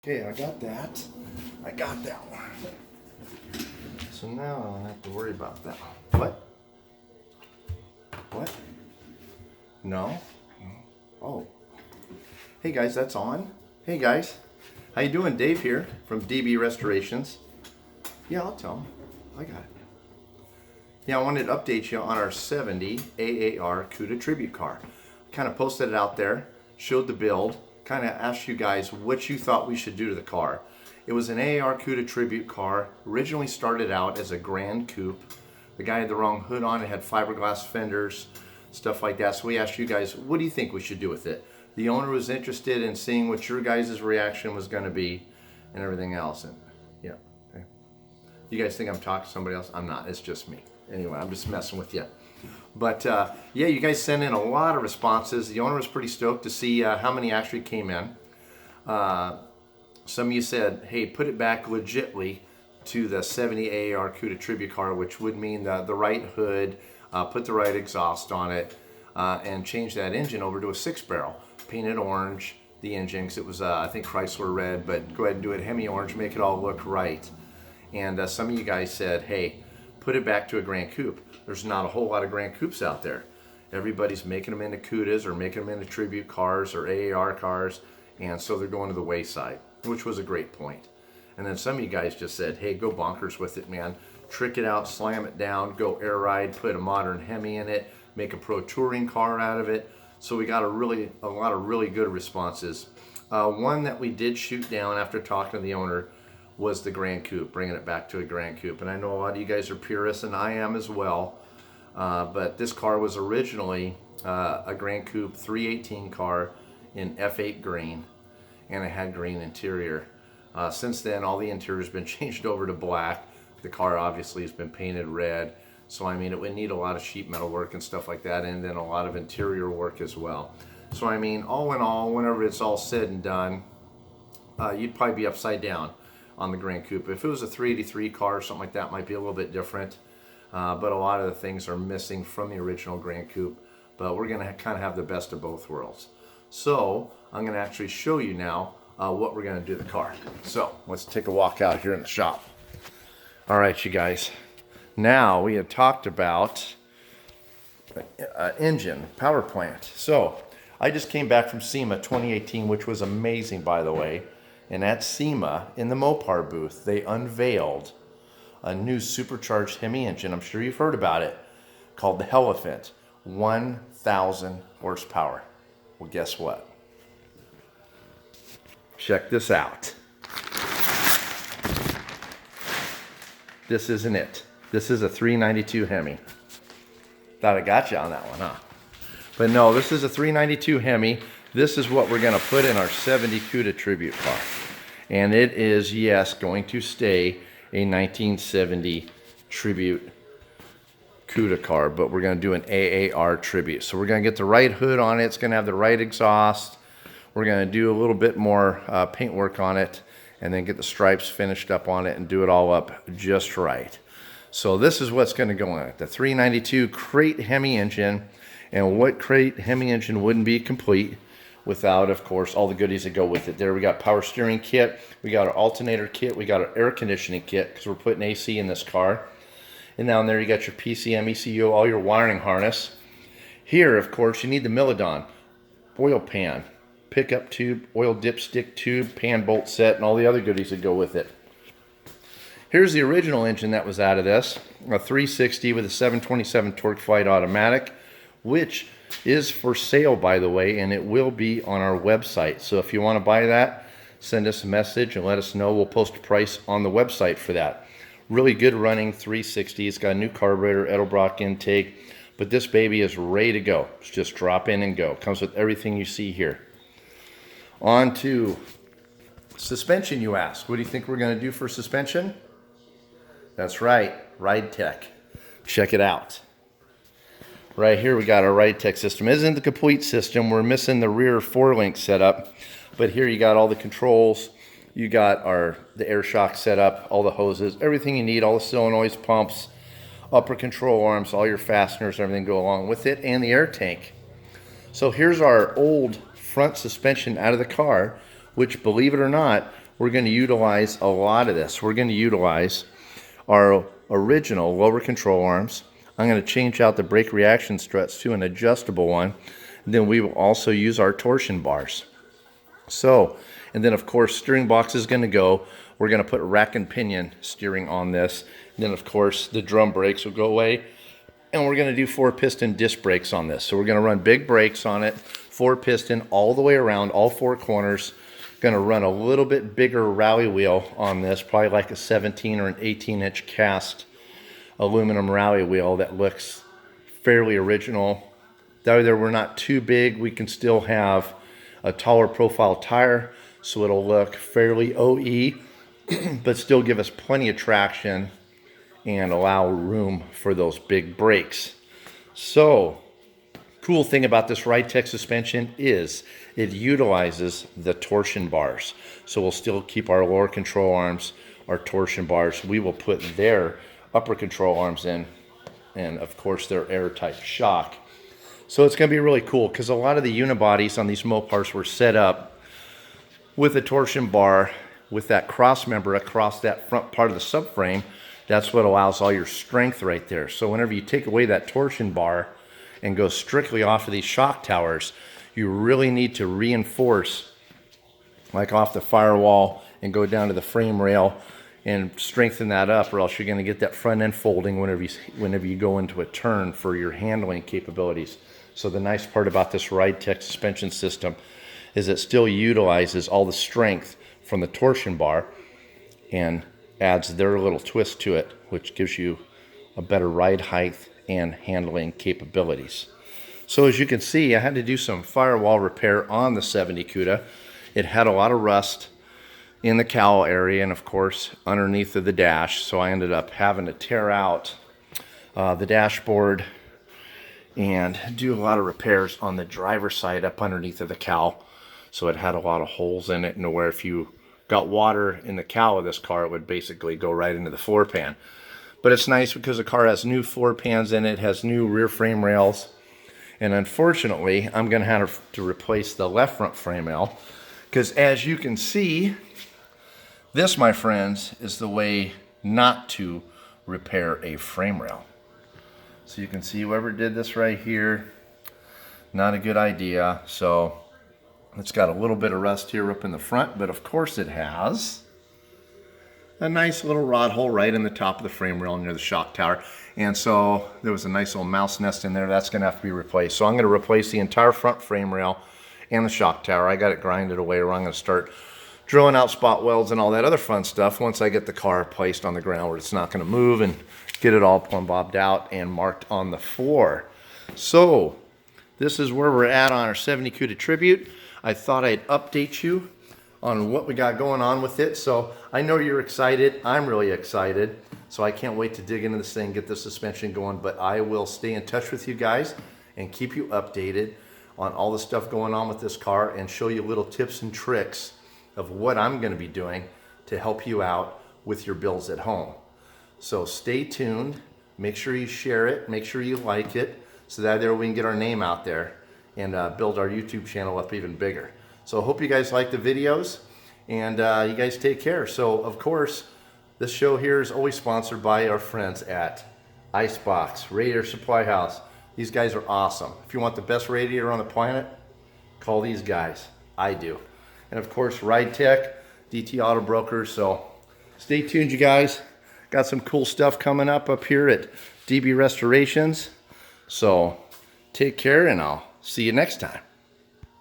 Okay, I got that. I got that one. So now I don't have to worry about that one. What? What? No? Oh. Hey guys, that's on. Hey guys. How you doing? Dave here from DB Restorations. Yeah, I'll tell them. I got it. Yeah, I wanted to update you on our 70 AAR Cuda tribute car. Kind of posted it out there, showed the build, kind of asked you guys what you thought we should do to the car. It was an AAR Cuda tribute car, originally started out as a Grand Coupe. The guy had the wrong hood on, it had fiberglass fenders, stuff like that. So we asked you guys, what do you think we should do with it? The owner was interested in seeing what your guys' reaction was going to be and everything else. And yeah, okay. You guys think I'm talking to somebody else? I'm not, it's just me. Anyway, I'm just messing with you. But yeah, you guys sent in a lot of responses. The owner was pretty stoked to see how many actually came in. Some of you said, hey, put it back legitly to the 70 AAR Cuda tribute car, which would mean the right hood, put the right exhaust on it, and change that engine over to a 6-barrel. Painted orange, the engine, because it was, I think, Chrysler red, but go ahead and do it Hemi orange, make it all look right. And some of you guys said, hey, put it back to a Grand Coupe. There's not a whole lot of Grand Coupes out there. Everybody's making them into Cudas or making them into tribute cars or AAR cars, and so they're going to the wayside, which was a great point. And then some of you guys just said, hey, go bonkers with it, man. Trick it out, slam it down, go air ride, put a modern Hemi in it, make a pro touring car out of it. So we got a lot of really good responses. One that we did shoot down after talking to the owner was the Grand Coupe, bringing it back to a Grand Coupe. And I know a lot of you guys are purists, and I am as well. But this car was originally a Grand Coupe 318 car in F8 green, and it had green interior. Since then, all the interior has been changed over to black. The car obviously has been painted red. So I mean, it would need a lot of sheet metal work and stuff like that, and then a lot of interior work as well. So I mean, all in all, whenever it's all said and done, you'd probably be upside down on the Grand Coupe. If it was a 383 car or something like that, it might be a little bit different. But a lot of the things are missing from the original Grand Coupe. But we're going to kind of have the best of both worlds. So I'm going to actually show you now what we're going to do to the car. So let's take a walk out here in the shop. All right, you guys. Now we had talked about engine, power plant. So I just came back from SEMA 2018, which was amazing, by the way. And at SEMA, in the Mopar booth, they unveiled a new supercharged Hemi engine. I'm sure you've heard about it, called the Hellephant, 1,000 horsepower. Well, guess what? Check this out. This isn't it. This is a 392 Hemi. Thought I got you on that one, huh? But no, this is a 392 Hemi. This is what we're going to put in our 70 Cuda tribute car. And it is, yes, going to stay a 1970 tribute Cuda car, but we're going to do an AAR tribute. So we're going to get the right hood on it. It's going to have the right exhaust. We're going to do a little bit more paint work on it, and then get the stripes finished up on it and do it all up just right. So this is what's going to go in it. The 392 crate Hemi engine. And what crate Hemi engine wouldn't be complete without, of course, all the goodies that go with it. There we got power steering kit, we got our alternator kit, we got our air conditioning kit, because we're putting AC in this car. And down there you got your PCM, ECU, all your wiring harness. Here, of course, you need the Milodon, oil pan, pickup tube, oil dipstick tube, pan bolt set, and all the other goodies that go with it. Here's the original engine that was out of this, a 360 with a 727 torque flight automatic, which is for sale, by the way, and it will be on our website. So if you want to buy that, send us a message and let us know. We'll post a price on the website for that. Really good running 360. It's got a new carburetor, Edelbrock intake, but this baby is ready to go. It's just drop in and go. Comes with everything you see here. On to suspension, you ask. What do you think we're going to do for suspension? That's right, Ride Tech. Check it out. Right here we got our Ride Tech system. It isn't the complete system. We're missing the rear 4-link setup, but here you got all the controls. You got the air shock setup, all the hoses, everything you need, all the solenoids, pumps, upper control arms, all your fasteners, everything go along with it, and the air tank. So here's our old front suspension out of the car, which, believe it or not, we're going to utilize a lot of this. We're going to utilize our original lower control arms. I'm going to change out the brake reaction struts to an adjustable one. And then we will also use our torsion bars. So, and then of course steering box is going to go. We're going to put rack and pinion steering on this. And then of course the drum brakes will go away. And we're going to do 4-piston disc brakes on this. So we're going to run big brakes on it, 4-piston all the way around, all 4 corners. Going to run a little bit bigger rally wheel on this, probably like a 17 or an 18-inch cast aluminum rally wheel that looks fairly original. Though we're not too big, we can still have a taller profile tire, so it'll look fairly OE, but still give us plenty of traction and allow room for those big brakes. So, cool thing about this Ride-Tech suspension is it utilizes the torsion bars. So we'll still keep our lower control arms, our torsion bars. We will put their upper control arms in, and of course their air-type shock. So it's going to be really cool because a lot of the unibodies on these Mopars were set up with a torsion bar with that cross member across that front part of the subframe. That's what allows all your strength right there. So whenever you take away that torsion bar and go strictly off of these shock towers, you really need to reinforce like off the firewall and go down to the frame rail and strengthen that up, or else you're going to get that front end folding whenever you go into a turn for your handling capabilities. So the nice part about this Ride-Tech suspension system is it still utilizes all the strength from the torsion bar and adds their little twist to it, which gives you a better ride height and handling capabilities. So as you can see, I had to do some firewall repair on the 70 Cuda. It had a lot of rust in the cowl area and of course underneath of the dash, so I ended up having to tear out the dashboard and do a lot of repairs on the driver's side up underneath of the cowl. So it had a lot of holes in it, and where if you got water in the cowl of this car, it would basically go right into the floor pan. But it's nice because the car has new floor pans in it, has new rear frame rails, and unfortunately I'm going to have to replace the left front frame rail because, as you can see, this, my friends, is the way not to repair a frame rail. So you can see whoever did this right here, not a good idea. So it's got a little bit of rust here up in the front, but of course it has a nice little rod hole right in the top of the frame rail near the shock tower. And so there was a nice little mouse nest in there. That's going to have to be replaced. So I'm going to replace the entire front frame rail and the shock tower. I got it grinded away, or I'm going to start drilling out spot welds and all that other fun stuff once I get the car placed on the ground where it's not going to move, and get it all plumb bobbed out and marked on the floor. So this is where we're at on our 70 Cuda Tribute. I thought I'd update you on what we got going on with it. So I know you're excited. I'm really excited. So I can't wait to dig into this thing, get the suspension going, but I will stay in touch with you guys and keep you updated on all the stuff going on with this car and show you little tips and tricks of what I'm going to be doing to help you out with your builds at home. So stay tuned, make sure you share it, make sure you like it, so that there we can get our name out there and build our YouTube channel up even bigger. So I hope you guys like the videos, and you guys take care. So of course, this show here is always sponsored by our friends at Icebox Radiator Supply House. These guys are awesome. If you want the best radiator on the planet, call these guys. I do. And of course, Ride-Tech, DT Auto Brokers. So stay tuned, you guys. Got some cool stuff coming up here at DB Restorations. So take care, and I'll see you next time.